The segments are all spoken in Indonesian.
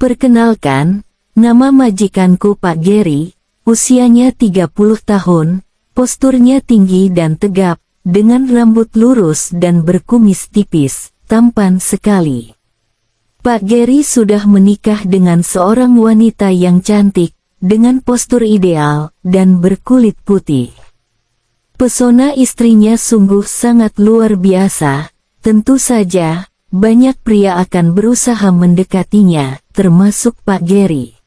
Perkenalkan, nama majikanku Pak Gary, usianya 30 tahun, posturnya tinggi dan tegap, dengan rambut lurus dan berkumis tipis, tampan sekali. Pak Gary sudah menikah dengan seorang wanita yang cantik, dengan postur ideal, dan berkulit putih. Pesona istrinya sungguh sangat luar biasa, tentu saja, banyak pria akan berusaha mendekatinya, termasuk Pak Gary.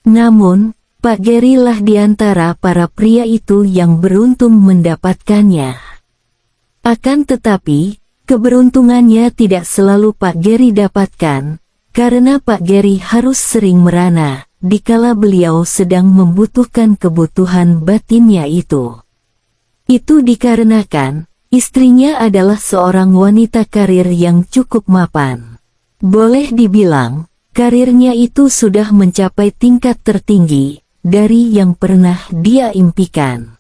Namun, Pak Gary lah di antara para pria itu yang beruntung mendapatkannya. Akan tetapi, keberuntungannya tidak selalu Pak Gary dapatkan, karena Pak Gary harus sering merana, dikala beliau sedang membutuhkan kebutuhan batinnya itu. Itu dikarenakan, istrinya adalah seorang wanita karir yang cukup mapan. Boleh dibilang, karirnya itu sudah mencapai tingkat tertinggi dari yang pernah dia impikan.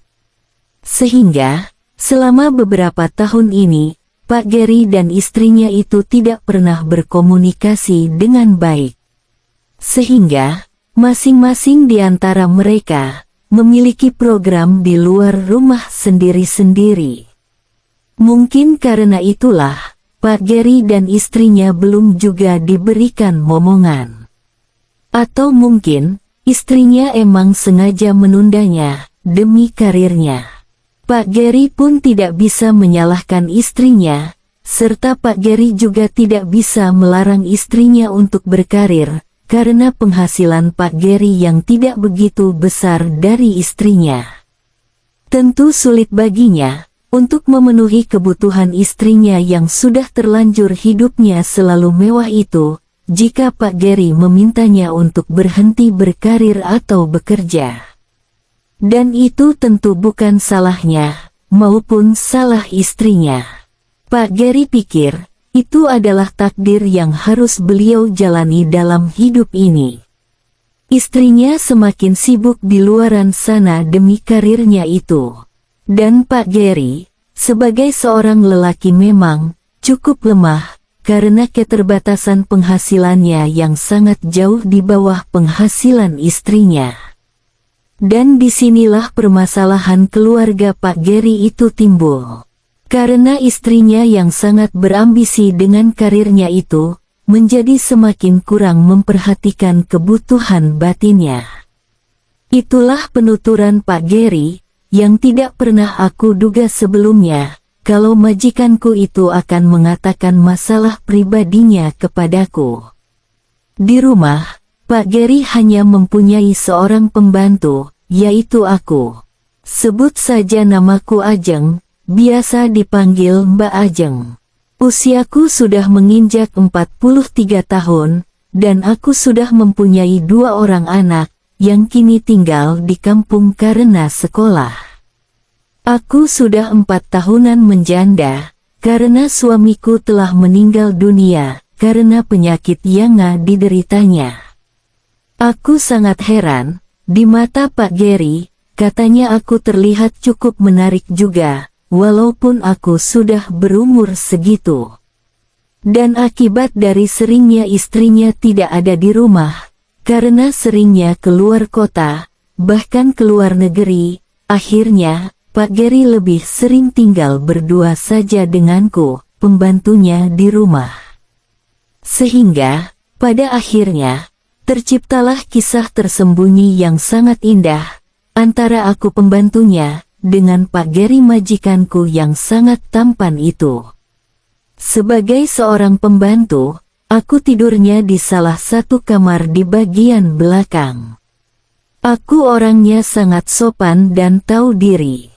Sehingga, selama beberapa tahun ini, Pak Gary dan istrinya itu tidak pernah berkomunikasi dengan baik. Sehingga, masing-masing di antara mereka memiliki program di luar rumah sendiri-sendiri. Mungkin karena itulah, Pak Gary dan istrinya belum juga diberikan momongan. Atau mungkin, istrinya emang sengaja menundanya, demi karirnya. Pak Gary pun tidak bisa menyalahkan istrinya, serta Pak Gary juga tidak bisa melarang istrinya untuk berkarir, karena penghasilan Pak Gary yang tidak begitu besar dari istrinya. Tentu sulit baginya untuk memenuhi kebutuhan istrinya yang sudah terlanjur hidupnya selalu mewah itu, jika Pak Gary memintanya untuk berhenti berkarir atau bekerja. Dan itu tentu bukan salahnya, maupun salah istrinya. Pak Gary pikir, itu adalah takdir yang harus beliau jalani dalam hidup ini. Istrinya semakin sibuk di luaran sana demi karirnya itu. Dan Pak Gary, sebagai seorang lelaki memang cukup lemah, karena keterbatasan penghasilannya yang sangat jauh di bawah penghasilan istrinya. Dan disinilah permasalahan keluarga Pak Gary itu timbul. Karena istrinya yang sangat berambisi dengan karirnya itu, menjadi semakin kurang memperhatikan kebutuhan batinnya. Itulah penuturan Pak Gary, yang tidak pernah aku duga sebelumnya, kalau majikanku itu akan mengatakan masalah pribadinya kepadaku. Di rumah, Pak Gary hanya mempunyai seorang pembantu, yaitu aku. Sebut saja namaku Ajeng, biasa dipanggil Mbak Ajeng. Usiaku sudah menginjak 43 tahun, dan aku sudah mempunyai 2 orang anak, yang kini tinggal di kampung karena sekolah. Aku sudah 4 tahunan menjanda, karena suamiku telah meninggal dunia, karena penyakit yang dideritanya. Aku sangat heran, di mata Pak Gary, katanya aku terlihat cukup menarik juga, walaupun aku sudah berumur segitu. Dan akibat dari seringnya istrinya tidak ada di rumah, karena seringnya keluar kota, bahkan keluar negeri, akhirnya, Pak Gary lebih sering tinggal berdua saja denganku, pembantunya di rumah. Sehingga, pada akhirnya, terciptalah kisah tersembunyi yang sangat indah, antara aku pembantunya, dengan Pak Gary majikanku yang sangat tampan itu. Sebagai seorang pembantu, aku tidurnya di salah satu kamar di bagian belakang. Aku orangnya sangat sopan dan tahu diri.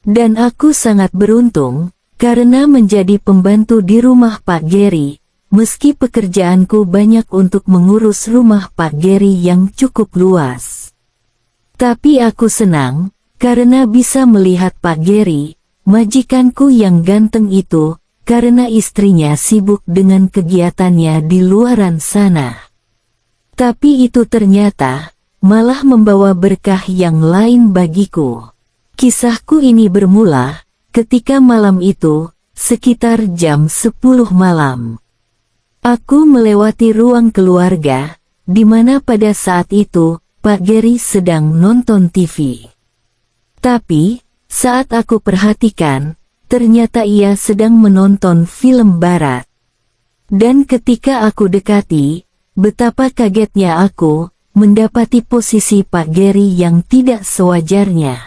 Dan aku sangat beruntung, karena menjadi pembantu di rumah Pak Gary, meski pekerjaanku banyak untuk mengurus rumah Pak Gary yang cukup luas. Tapi aku senang, karena bisa melihat Pak Gary, majikanku yang ganteng itu, karena istrinya sibuk dengan kegiatannya di luaran sana. Tapi itu ternyata, malah membawa berkah yang lain bagiku. Kisahku ini bermula, ketika malam itu, sekitar jam 10 malam. Aku melewati ruang keluarga, di mana pada saat itu, Pak Gary sedang nonton TV. Tapi, saat aku perhatikan, ternyata ia sedang menonton film barat. Dan ketika aku dekati, betapa kagetnya aku mendapati posisi Pak Gary yang tidak sewajarnya.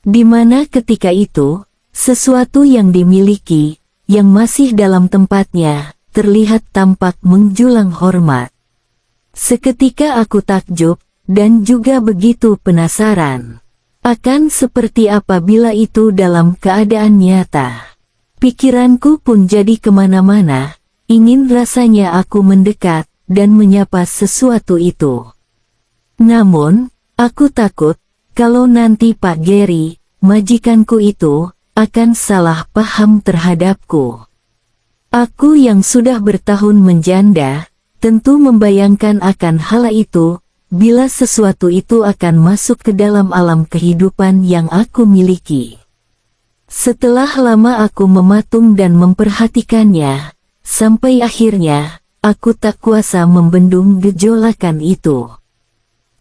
Di mana ketika itu, sesuatu yang dimiliki, yang masih dalam tempatnya, terlihat tampak menjulang hormat. Seketika aku takjub, dan juga begitu penasaran. Akan seperti apa bila itu dalam keadaan nyata. Pikiranku pun jadi kemana-mana, ingin rasanya aku mendekat, dan menyapa sesuatu itu. Namun, aku takut, kalau nanti Pak Gary, majikanku itu, akan salah paham terhadapku. Aku yang sudah bertahun menjanda, tentu membayangkan akan hal itu, bila sesuatu itu akan masuk ke dalam alam kehidupan yang aku miliki. Setelah lama aku mematung dan memperhatikannya, sampai akhirnya, aku tak kuasa membendung gejolakan itu.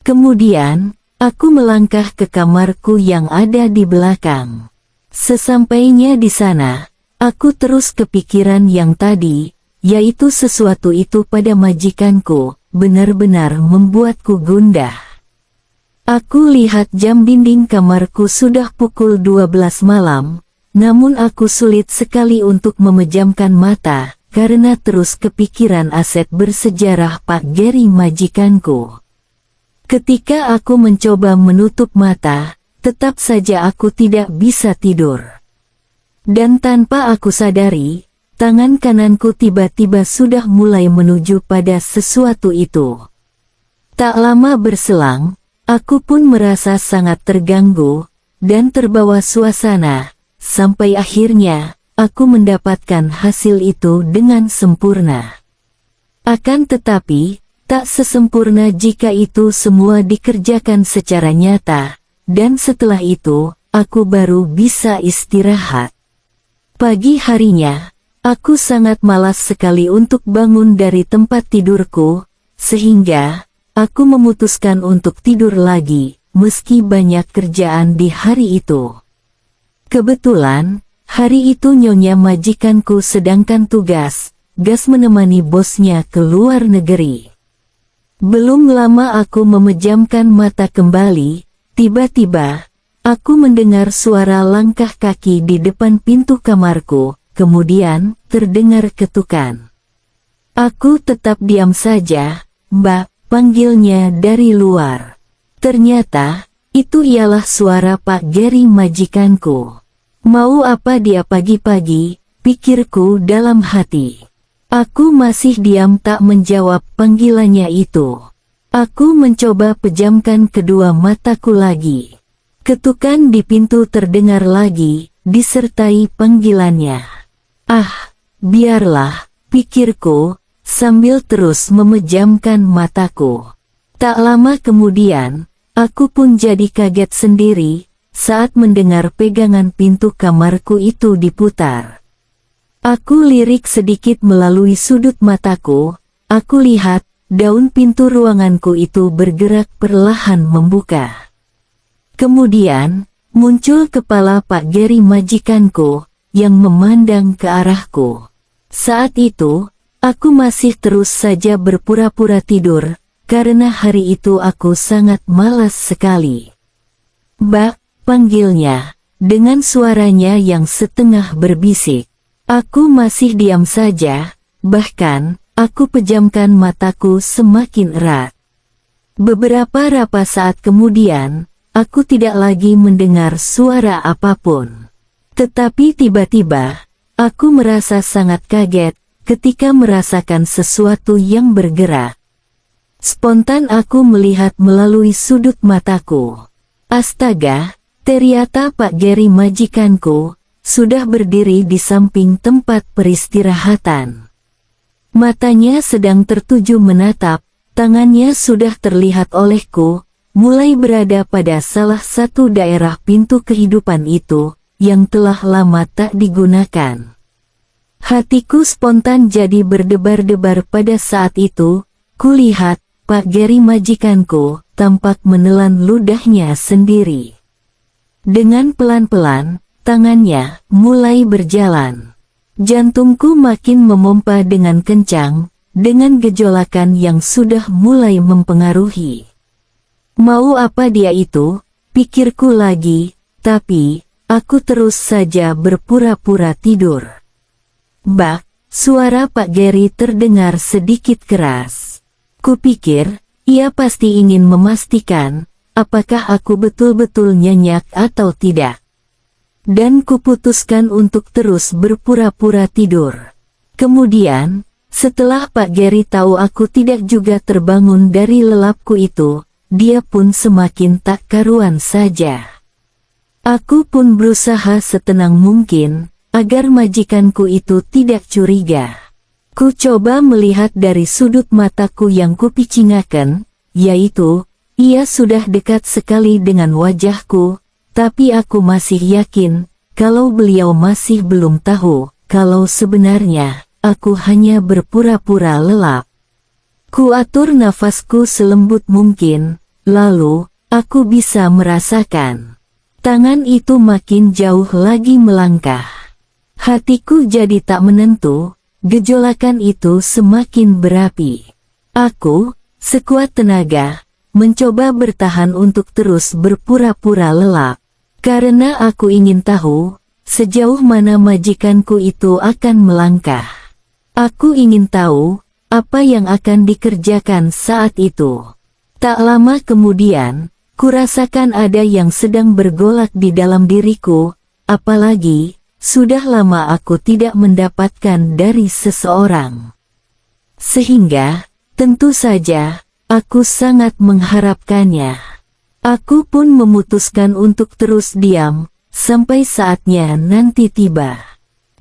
Kemudian, aku melangkah ke kamarku yang ada di belakang. Sesampainya di sana, aku terus kepikiran yang tadi, yaitu sesuatu itu pada majikanku, benar-benar membuatku gundah. Aku lihat jam dinding kamarku sudah pukul 12 malam, namun aku sulit sekali untuk memejamkan mata, karena terus kepikiran aset bersejarah Pak Gary majikanku. Ketika aku mencoba menutup mata, tetap saja aku tidak bisa tidur. Dan tanpa aku sadari, tangan kananku tiba-tiba sudah mulai menuju pada sesuatu itu. Tak lama berselang, aku pun merasa sangat terganggu, dan terbawa suasana, sampai akhirnya, aku mendapatkan hasil itu dengan sempurna. Akan tetapi, tak sesempurna jika itu semua dikerjakan secara nyata, dan setelah itu, aku baru bisa istirahat. Pagi harinya, aku sangat malas sekali untuk bangun dari tempat tidurku, sehingga aku memutuskan untuk tidur lagi, meski banyak kerjaan di hari itu. Kebetulan, hari itu nyonya majikanku sedangkan gas menemani bosnya ke luar negeri. Belum lama aku memejamkan mata kembali, tiba-tiba, aku mendengar suara langkah kaki di depan pintu kamarku. Kemudian, terdengar ketukan. Aku tetap diam saja, "Mbak," panggilnya dari luar. Ternyata, itu ialah suara Pak Gary majikanku. Mau apa dia pagi-pagi, pikirku dalam hati. Aku masih diam tak menjawab panggilannya itu. Aku mencoba pejamkan kedua mataku lagi. Ketukan di pintu terdengar lagi, disertai panggilannya. "Ah, biarlah," pikirku, sambil terus memejamkan mataku. Tak lama kemudian, aku pun jadi kaget sendiri, saat mendengar pegangan pintu kamarku itu diputar. Aku lirik sedikit melalui sudut mataku, aku lihat, daun pintu ruanganku itu bergerak perlahan membuka. Kemudian, muncul kepala Pak Gary majikanku, yang memandang ke arahku. Saat itu, aku masih terus saja berpura-pura tidur, karena hari itu aku sangat malas sekali. "Mbak," panggilnya, dengan suaranya yang setengah berbisik. Aku masih diam saja, bahkan, aku pejamkan mataku semakin erat. Beberapa saat kemudian, aku tidak lagi mendengar suara apapun. Tetapi tiba-tiba, aku merasa sangat kaget, ketika merasakan sesuatu yang bergerak. Spontan aku melihat melalui sudut mataku. Astaga, ternyata Pak Gary majikanku, sudah berdiri di samping tempat peristirahatan. Matanya sedang tertuju menatap, tangannya sudah terlihat olehku, mulai berada pada salah satu daerah pintu kehidupan itu, yang telah lama tak digunakan. Hatiku spontan jadi berdebar-debar pada saat itu, kulihat, Pak Geri majikanku tampak menelan ludahnya sendiri. Dengan pelan-pelan, tangannya mulai berjalan. Jantungku makin memompa dengan kencang, dengan gejolakan yang sudah mulai mempengaruhi. Mau apa dia itu? Pikirku lagi, tapi aku terus saja berpura-pura tidur. Bak, suara Pak Geri terdengar sedikit keras. Kupikir, ia pasti ingin memastikan, apakah aku betul-betul nyenyak atau tidak. Dan kuputuskan untuk terus berpura-pura tidur. Kemudian, setelah Pak Geri tahu aku tidak juga terbangun dari lelapku itu, dia pun semakin tak karuan saja. Aku pun berusaha setenang mungkin, agar majikanku itu tidak curiga. Ku coba melihat dari sudut mataku yang kupicingaken, yaitu, ia sudah dekat sekali dengan wajahku, tapi aku masih yakin, kalau beliau masih belum tahu, kalau sebenarnya, aku hanya berpura-pura lelap. Ku atur nafasku selembut mungkin, lalu, aku bisa merasakan. Tangan itu makin jauh lagi melangkah. Hatiku jadi tak menentu, gejolakan itu semakin berapi. Aku, sekuat tenaga, mencoba bertahan untuk terus berpura-pura lelap. Karena aku ingin tahu, sejauh mana majikanku itu akan melangkah. Aku ingin tahu, apa yang akan dikerjakan saat itu. Tak lama kemudian, kurasakan ada yang sedang bergolak di dalam diriku, apalagi, sudah lama aku tidak mendapatkan dari seseorang. Sehingga, tentu saja, aku sangat mengharapkannya. Aku pun memutuskan untuk terus diam, sampai saatnya nanti tiba.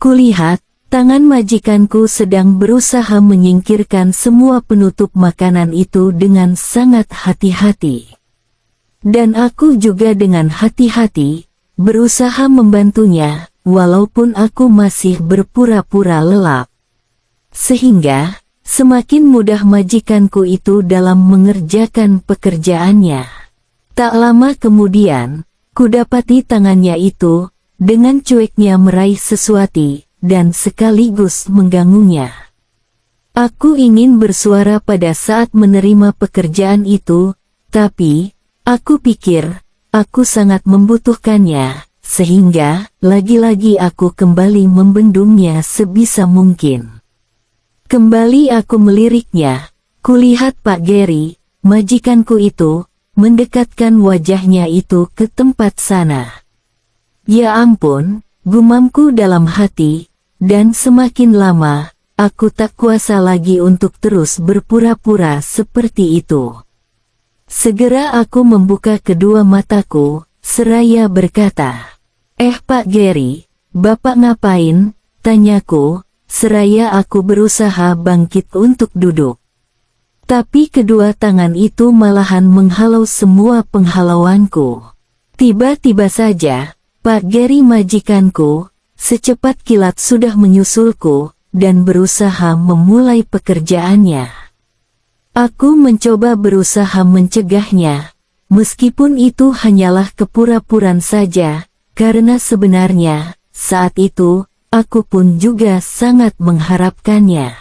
Kulihat, tangan majikanku sedang berusaha menyingkirkan semua penutup makanan itu dengan sangat hati-hati. Dan aku juga dengan hati-hati, berusaha membantunya, walaupun aku masih berpura-pura lelap. Sehingga, semakin mudah majikanku itu dalam mengerjakan pekerjaannya. Tak lama kemudian, kudapati tangannya itu, dengan cueknya meraih sesuatu, dan sekaligus mengganggunya. Aku ingin bersuara pada saat menerima pekerjaan itu, tapi, aku pikir, aku sangat membutuhkannya, sehingga, lagi-lagi aku kembali membendungnya sebisa mungkin. Kembali aku meliriknya, kulihat Pak Geri, majikanku itu, mendekatkan wajahnya itu ke tempat sana. Ya ampun, gumamku dalam hati, dan semakin lama, aku tak kuasa lagi untuk terus berpura-pura seperti itu. Segera aku membuka kedua mataku, seraya berkata, Pak Geri, Bapak ngapain?" tanyaku, seraya aku berusaha bangkit untuk duduk. Tapi kedua tangan itu malahan menghalau semua penghalauanku. Tiba-tiba saja, Pak Geri majikanku, secepat kilat sudah menyusulku, dan berusaha memulai pekerjaannya. Aku mencoba berusaha mencegahnya, meskipun itu hanyalah kepura-puraan saja, karena sebenarnya, saat itu, aku pun juga sangat mengharapkannya.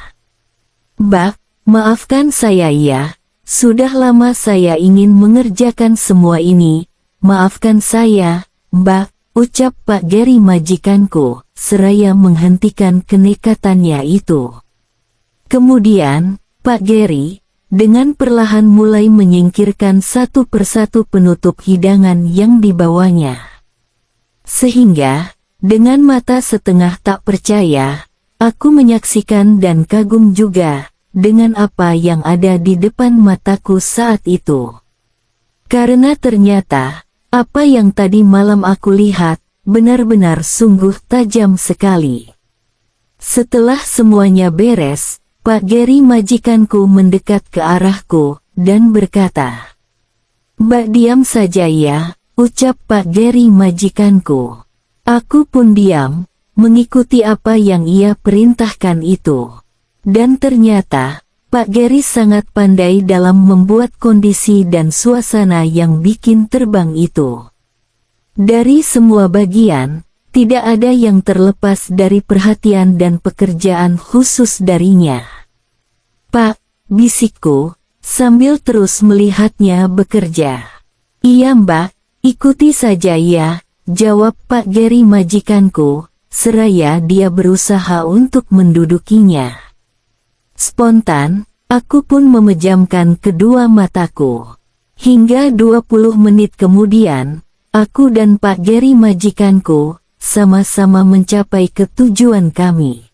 "Bak, maafkan saya ya, sudah lama saya ingin mengerjakan semua ini, maafkan saya, Bak," ucap Pak Geri majikanku, seraya menghentikan kenekatannya itu. Kemudian, Pak Geri, dengan perlahan mulai menyingkirkan satu persatu penutup hidangan yang dibawanya. Sehingga, dengan mata setengah tak percaya, aku menyaksikan dan kagum juga, dengan apa yang ada di depan mataku saat itu. Karena ternyata, apa yang tadi malam aku lihat, benar-benar sungguh tajam sekali. Setelah semuanya beres, Pak Geri majikanku mendekat ke arahku, dan berkata, "Mbak diam saja ya," ucap Pak Geri majikanku. Aku pun diam, mengikuti apa yang ia perintahkan itu. Dan ternyata, Pak Geri sangat pandai dalam membuat kondisi dan suasana yang bikin terbang itu. Dari semua bagian, tidak ada yang terlepas dari perhatian dan pekerjaan khusus darinya. "Pak," bisikku, sambil terus melihatnya bekerja. "Iya Mbak, ikuti saja ya," jawab Pak Geri majikanku, seraya dia berusaha untuk mendudukinya. Spontan, aku pun memejamkan kedua mataku. Hingga 20 menit kemudian, aku dan Pak Geri majikanku sama-sama mencapai ke tujuan kami.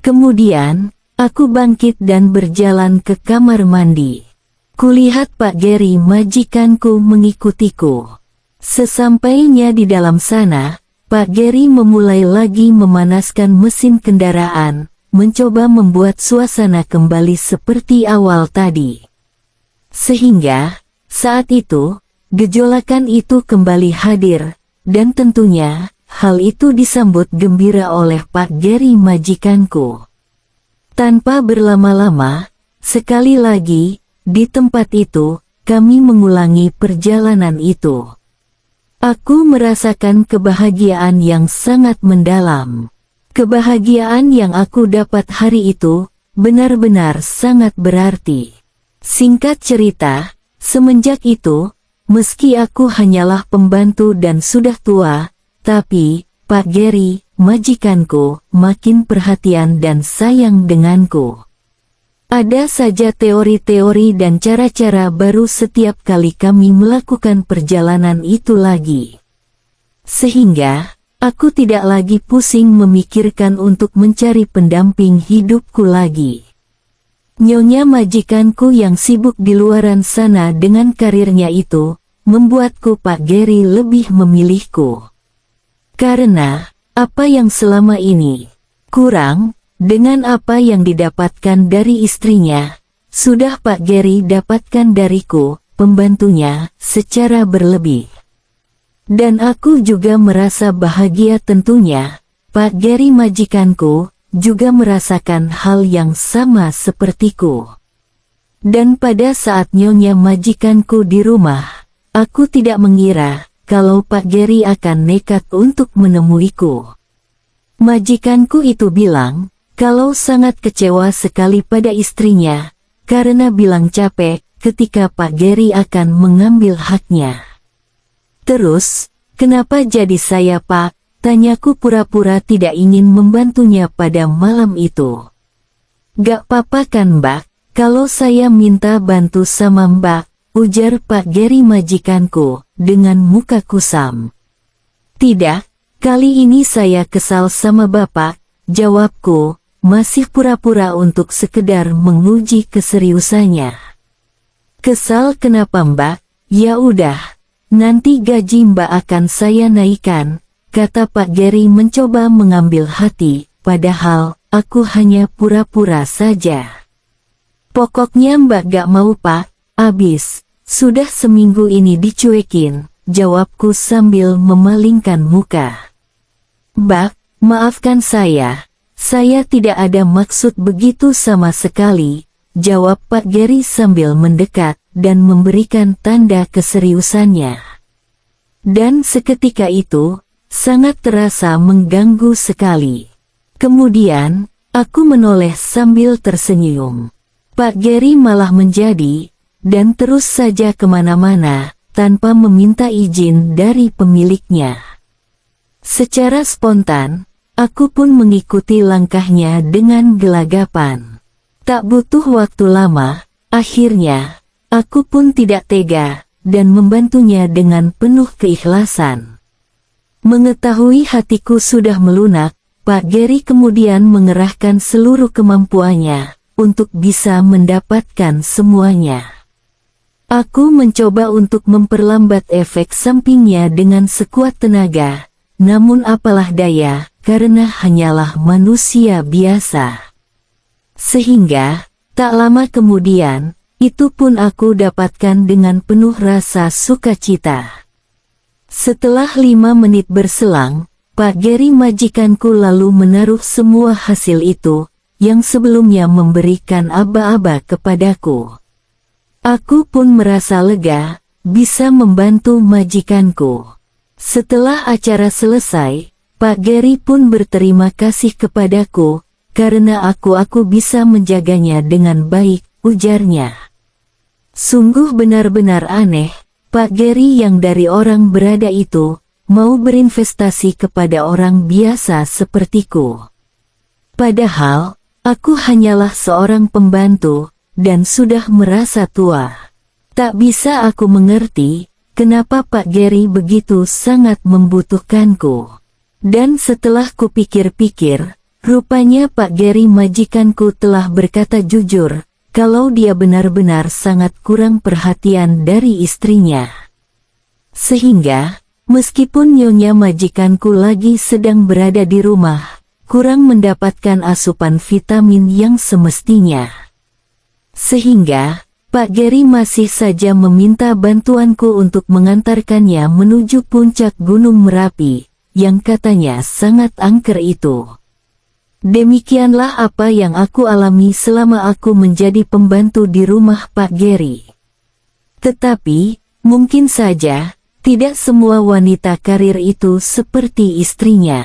Kemudian, aku bangkit dan berjalan ke kamar mandi. Kulihat Pak Geri majikanku mengikutiku. Sesampainya di dalam sana, Pak Geri memulai lagi memanaskan mesin kendaraan, mencoba membuat suasana kembali seperti awal tadi. Sehingga, saat itu, gejolakan itu kembali hadir, dan tentunya, hal itu disambut gembira oleh Pak Geri majikanku. Tanpa berlama-lama, sekali lagi, di tempat itu, kami mengulangi perjalanan itu. Aku merasakan kebahagiaan yang sangat mendalam. Kebahagiaan yang aku dapat hari itu, benar-benar sangat berarti. Singkat cerita, semenjak itu, meski aku hanyalah pembantu dan sudah tua, tapi, Pak Geri, majikanku, makin perhatian dan sayang denganku. Ada saja teori-teori dan cara-cara baru setiap kali kami melakukan perjalanan itu lagi. Sehingga, aku tidak lagi pusing memikirkan untuk mencari pendamping hidupku lagi. Nyonya majikanku yang sibuk di luaran sana dengan karirnya itu, membuatku Pak Geri lebih memilihku. Karena, apa yang selama ini kurang, dengan apa yang didapatkan dari istrinya, sudah Pak Geri dapatkan dariku, pembantunya, secara berlebih. Dan aku juga merasa bahagia tentunya, Pak Geri majikanku, juga merasakan hal yang sama sepertiku. Dan pada saat Nyonya majikanku di rumah, aku tidak mengira, kalau Pak Geri akan nekat untuk menemuiku. Majikanku itu bilang, kalau sangat kecewa sekali pada istrinya, karena bilang capek, ketika Pak Geri akan mengambil haknya. Terus, "Kenapa jadi saya Pak?" tanyaku pura-pura tidak ingin membantunya pada malam itu. "Gak apa-apa kan Mbak, kalau saya minta bantu sama Mbak," ujar Pak Geri majikanku, dengan muka kusam. "Tidak, kali ini saya kesal sama Bapak," jawabku, masih pura-pura untuk sekedar menguji keseriusannya. "Kesal kenapa Mbak? Ya udah. Nanti gaji Mbak akan saya naikkan," kata Pak Geri mencoba mengambil hati, padahal, aku hanya pura-pura saja. "Pokoknya Mbak gak mau Pak, abis, sudah seminggu ini dicuekin," jawabku sambil memalingkan muka. "Mbak, maafkan saya tidak ada maksud begitu sama sekali," jawab Pak Geri sambil mendekat, dan memberikan tanda keseriusannya. Dan seketika itu, sangat terasa mengganggu sekali. Kemudian, aku menoleh sambil tersenyum. Pak Geri malah menjadi, dan terus saja kemana-mana, tanpa meminta izin dari pemiliknya. Secara spontan, aku pun mengikuti langkahnya dengan gelagapan. Tak butuh waktu lama, akhirnya, aku pun tidak tega, dan membantunya dengan penuh keikhlasan. Mengetahui hatiku sudah melunak, Pak Geri kemudian mengerahkan seluruh kemampuannya, untuk bisa mendapatkan semuanya. Aku mencoba untuk memperlambat efek sampingnya dengan sekuat tenaga, namun apalah daya, karena hanyalah manusia biasa. Sehingga, tak lama kemudian, itu pun aku dapatkan dengan penuh rasa sukacita. Setelah 5 menit berselang, Pak Geri majikanku lalu menaruh semua hasil itu, yang sebelumnya memberikan aba-aba kepadaku. Aku pun merasa lega, bisa membantu majikanku. Setelah acara selesai, Pak Gary pun berterima kasih kepadaku, karena aku bisa menjaganya dengan baik, ujarnya. Sungguh benar-benar aneh, Pak Gary yang dari orang berada itu, mau berinvestasi kepada orang biasa sepertiku. Padahal, aku hanyalah seorang pembantu, dan sudah merasa tua. Tak bisa aku mengerti, kenapa Pak Gary begitu sangat membutuhkanku. Dan setelah kupikir-pikir, rupanya Pak Gary majikanku telah berkata jujur, kalau dia benar-benar sangat kurang perhatian dari istrinya. Sehingga, meskipun nyonya majikanku lagi sedang berada di rumah, kurang mendapatkan asupan vitamin yang semestinya. Sehingga, Pak Gary masih saja meminta bantuanku untuk mengantarkannya menuju puncak Gunung Merapi, yang katanya sangat angker itu. Demikianlah apa yang aku alami selama aku menjadi pembantu di rumah Pak Gary. Tetapi, mungkin saja, tidak semua wanita karir itu seperti istrinya.